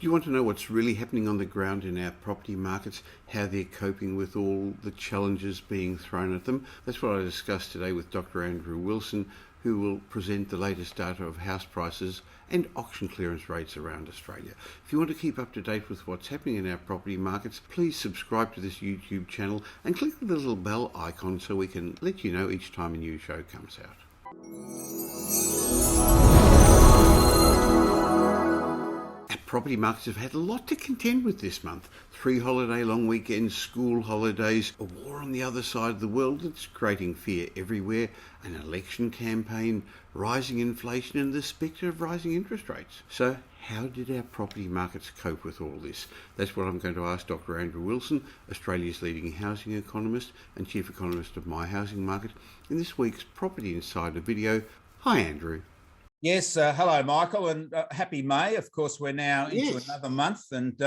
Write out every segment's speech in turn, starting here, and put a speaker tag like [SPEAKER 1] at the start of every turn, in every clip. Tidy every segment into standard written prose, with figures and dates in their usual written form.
[SPEAKER 1] Do you want to know what's really happening on the ground in our property markets, how they're coping with all the challenges being thrown at them? That's what I discussed today with Dr. Andrew Wilson, who will present the latest data of house prices and auction clearance rates around Australia. If you want to keep up to date with what's happening in our property markets, please subscribe to this YouTube channel and click the little bell icon so we can let you know each time a new show comes out. Property markets have had a lot to contend with this month. 3 holiday long weekends, school holidays, a war on the other side of the world that's creating fear everywhere, an election campaign, rising inflation and the spectre of rising interest rates. So how did our property markets cope with all this? That's what I'm going to ask Dr. Andrew Wilson, Australia's leading housing economist and chief economist of My Housing Market, in this week's Property Insider video. Hi Andrew.
[SPEAKER 2] Yes, hello, Michael, and happy May. Of course, we're now into another month and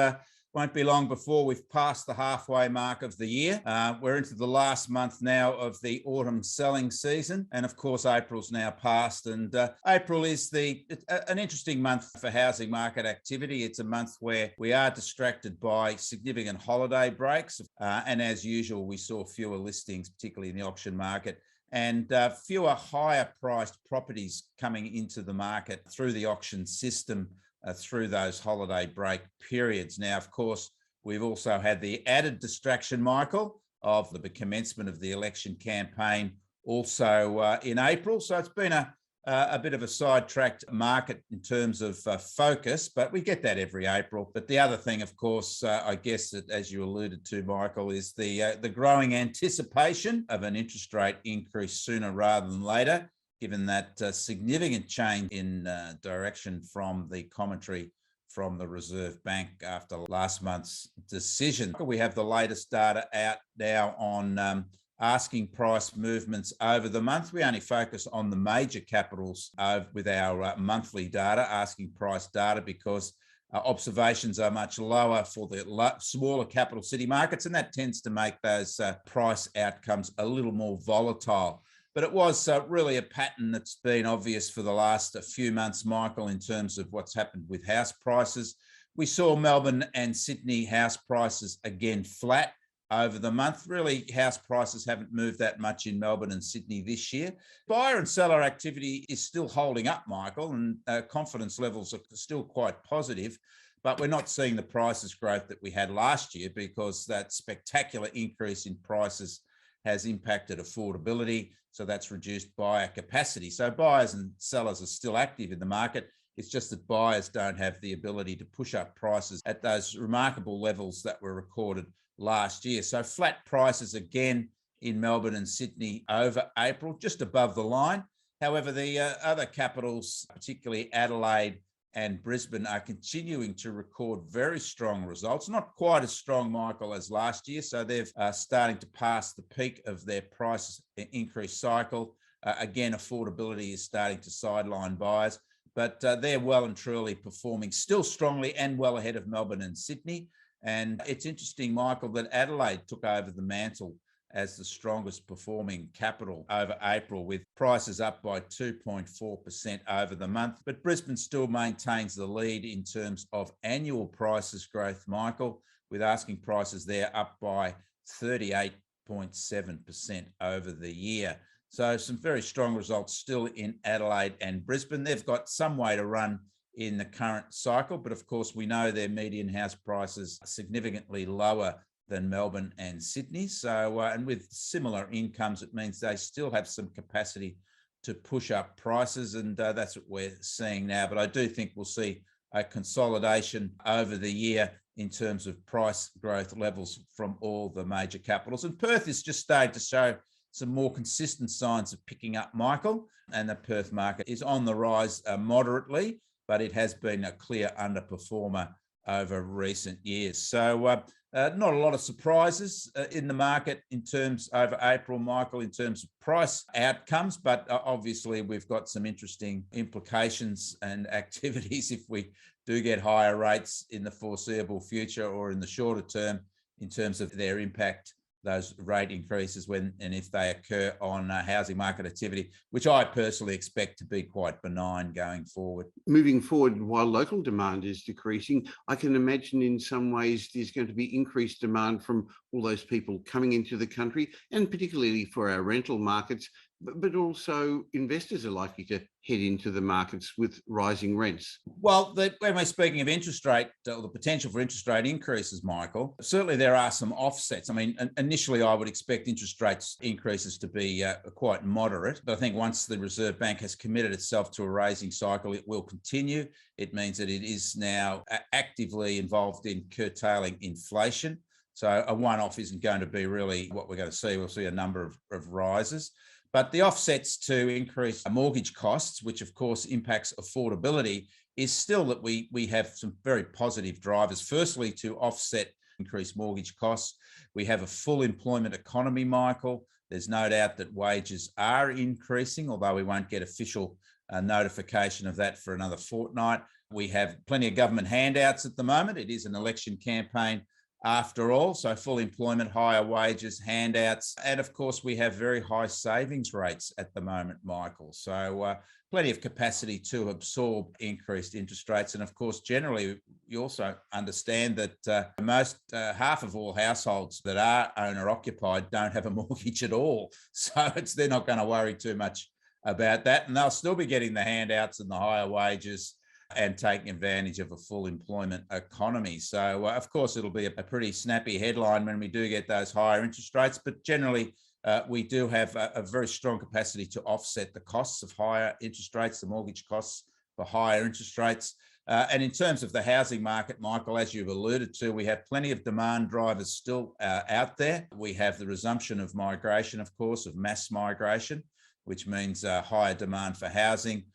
[SPEAKER 2] won't be long before we've passed the halfway mark of the year. We're into the last month now of the autumn selling season. And of course, April's now passed. And April is an interesting month for housing market activity. It's a month where we are distracted by significant holiday breaks. And as usual, we saw fewer listings, particularly in the auction market, and fewer higher priced properties coming into the market through the auction system through those holiday break periods. Now, of course, we've also had the added distraction, Michael, of the commencement of the election campaign also in April. So it's been a bit of a sidetracked market in terms of focus, but we get that every April. But the other thing, of course, I guess that, as you alluded to, Michael, is the growing anticipation of an interest rate increase sooner rather than later, given that significant change in direction from the commentary from the Reserve Bank after last month's decision. We have the latest data out now on asking price movements over the month. We only focus on the major capitals with our monthly data, asking price data, because observations are much lower for the smaller capital city markets, and that tends to make those price outcomes a little more volatile. But it was really a pattern that's been obvious for the last few months, Michael, in terms of what's happened with house prices. We saw Melbourne and Sydney house prices again flat over the month. Really, house prices haven't moved that much in Melbourne and Sydney this year. Buyer and seller activity is still holding up, Michael, and confidence levels are still quite positive, but we're not seeing the prices growth that we had last year because that spectacular increase in prices has impacted affordability. So that's reduced buyer capacity. So buyers and sellers are still active in the market. It's just that buyers don't have the ability to push up prices at those remarkable levels that were recorded last year. So flat prices again in Melbourne and Sydney over April, just above the line. However, the other capitals, particularly Adelaide and Brisbane, are continuing to record very strong results. Not quite as strong, Michael, as last year. So they're starting to pass the peak of their price increase cycle. Again, affordability is starting to sideline buyers, but they're well and truly performing still strongly and well ahead of Melbourne and Sydney. And it's interesting, Michael, that Adelaide took over the mantle as the strongest performing capital over April, with prices up by 2.4% over the month. But Brisbane still maintains the lead in terms of annual prices growth, Michael, with asking prices there up by 38.7% over the year. So some very strong results still in Adelaide and Brisbane. They've got some way to run in the current cycle, but of course we know their median house prices are significantly lower than Melbourne and Sydney. So, and with similar incomes, it means they still have some capacity to push up prices, and that's what we're seeing now. But I do think we'll see a consolidation over the year in terms of price growth levels from all the major capitals. And Perth is just starting to show some more consistent signs of picking up, Michael, and the Perth market is on the rise moderately, but it has been a clear underperformer over recent years. So not a lot of surprises in the market in terms over April, Michael, in terms of price outcomes, but obviously we've got some interesting implications and activities if we do get higher rates in the foreseeable future or in the shorter term in terms of their impact those rate increases when and if they occur on housing market activity, which I personally expect to be quite benign going forward.
[SPEAKER 1] Moving forward, while local demand is decreasing, I can imagine in some ways there's going to be increased demand from all those people coming into the country, and particularly for our rental markets, but also investors are likely to head into the markets with rising rents.
[SPEAKER 2] Well, when we're speaking of interest rate, or the potential for interest rate increases, Michael, certainly there are some offsets. I mean, initially I would expect interest rates increases to be quite moderate, but I think once the Reserve Bank has committed itself to a raising cycle, it will continue. It means that it is now actively involved in curtailing inflation. So a one-off isn't going to be really what we're going to see. We'll see a number of rises. But the offsets to increase mortgage costs, which of course impacts affordability, is still that we have some very positive drivers. Firstly, to offset increased mortgage costs, we have a full employment economy, Michael. There's no doubt that wages are increasing, although we won't get official notification of that for another fortnight. We have plenty of government handouts at the moment. It is an election campaign after all, so full employment, higher wages, handouts, and of course we have very high savings rates at the moment, Michael. So plenty of capacity to absorb increased interest rates. And of course, generally, you also understand that most, half of all households that are owner occupied don't have a mortgage at all. So they're not going to worry too much about that. And they'll still be getting the handouts and the higher wages and taking advantage of a full employment economy. So, of course, it'll be a pretty snappy headline when we do get those higher interest rates. But generally, we do have a very strong capacity to offset the costs of higher interest rates, the mortgage costs for higher interest rates. And in terms of the housing market, Michael, as you've alluded to, we have plenty of demand drivers still out there. We have the resumption of migration, of course, of mass migration, which means higher demand for housing.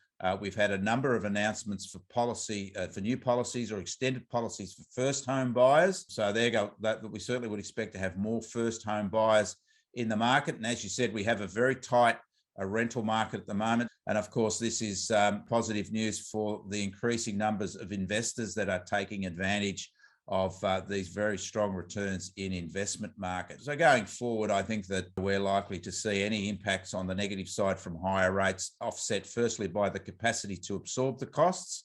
[SPEAKER 2] We've had a number of announcements for policy, for new policies or extended policies for first home buyers. So there you go. That we certainly would expect to have more first home buyers in the market. And as you said, we have a very tight rental market at the moment. And of course, this is positive news for the increasing numbers of investors that are taking advantage of these very strong returns in investment markets. So going forward, I think that we're likely to see any impacts on the negative side from higher rates offset firstly by the capacity to absorb the costs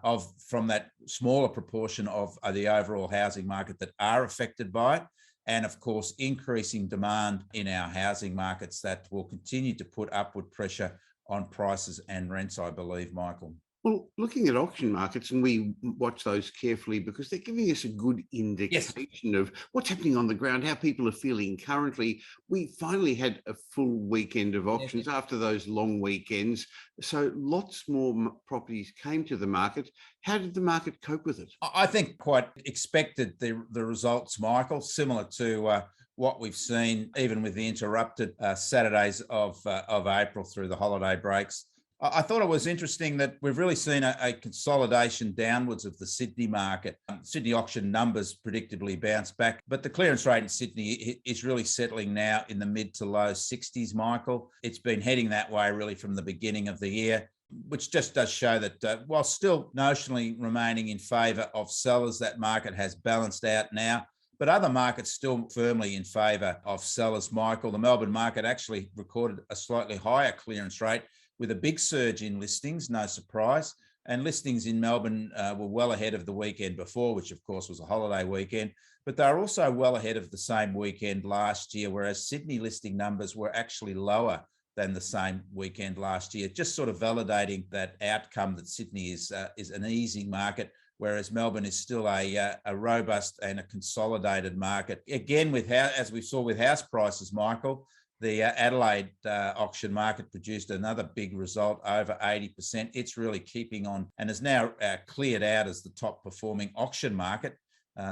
[SPEAKER 2] from that smaller proportion of the overall housing market that are affected by it. And of course, increasing demand in our housing markets that will continue to put upward pressure on prices and rents, I believe, Michael.
[SPEAKER 1] Well, looking at auction markets, and we watch those carefully because they're giving us a good indication of what's happening on the ground, how people are feeling currently. We finally had a full weekend of auctions after those long weekends. So lots more properties came to the market. How did the market cope with it?
[SPEAKER 2] I think quite expected the results, Michael, similar to what we've seen even with the interrupted Saturdays of April through the holiday breaks. I thought it was interesting that we've really seen a consolidation downwards of the Sydney market. Sydney auction numbers predictably bounced back, but the clearance rate in Sydney is really settling now in the mid to low 60s, Michael. It's been heading that way really from the beginning of the year, which just does show that while still notionally remaining in favour of sellers, that market has balanced out now. But other markets still firmly in favour of sellers, Michael. The Melbourne market actually recorded a slightly higher clearance rate, with a big surge in listings, no surprise. And listings in Melbourne were well ahead of the weekend before, which of course was a holiday weekend, but they're also well ahead of the same weekend last year, whereas Sydney listing numbers were actually lower than the same weekend last year, just sort of validating that outcome that Sydney is an easing market, whereas Melbourne is still a robust and a consolidated market. Again, as we saw with house prices, Michael, the Adelaide auction market produced another big result, over 80%. It's really keeping on and is now cleared out as the top performing auction market.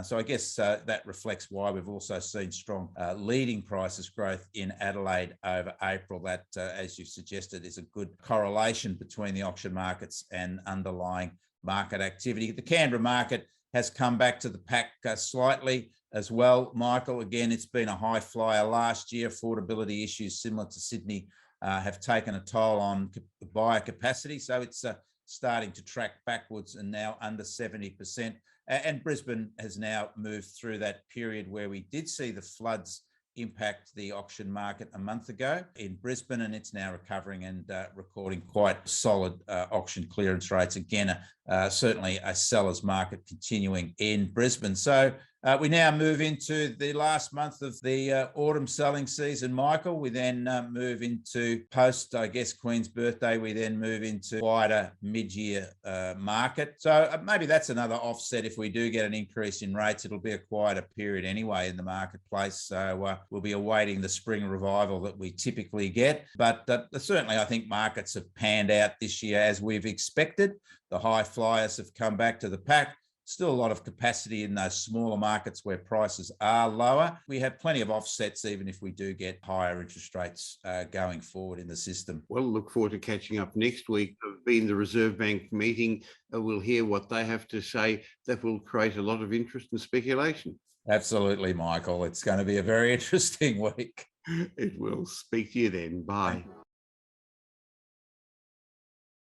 [SPEAKER 2] So I guess that reflects why we've also seen strong leading prices growth in Adelaide over April. That, as you suggested, is a good correlation between the auction markets and underlying market activity. The Canberra market has come back to the pack slightly as well, Michael. Again, it's been a high flyer last year. Affordability issues similar to Sydney have taken a toll on buyer capacity. So it's starting to track backwards and now under 70%. And Brisbane has now moved through that period where we did see the floods impact the auction market a month ago in Brisbane, and it's now recovering and recording quite solid auction clearance rates. Again, certainly a seller's market continuing in Brisbane. So we now move into the last month of the autumn selling season, Michael. We then move into post, I guess, Queen's birthday. We then move into quieter mid-year market. So maybe that's another offset. If we do get an increase in rates, it'll be a quieter period anyway in the marketplace. So we'll be awaiting the spring revival that we typically get. But certainly, I think markets have panned out this year as we've expected. The high flyers have come back to the pack. Still a lot of capacity in those smaller markets where prices are lower. We have plenty of offsets even if we do get higher interest rates going forward in the system.
[SPEAKER 1] Well, look forward to catching up next week. Being the Reserve Bank meeting, we'll hear what they have to say. That will create a lot of interest and speculation.
[SPEAKER 2] Absolutely, Michael. It's going to be a very interesting week.
[SPEAKER 1] It will. Speak to you then. Bye.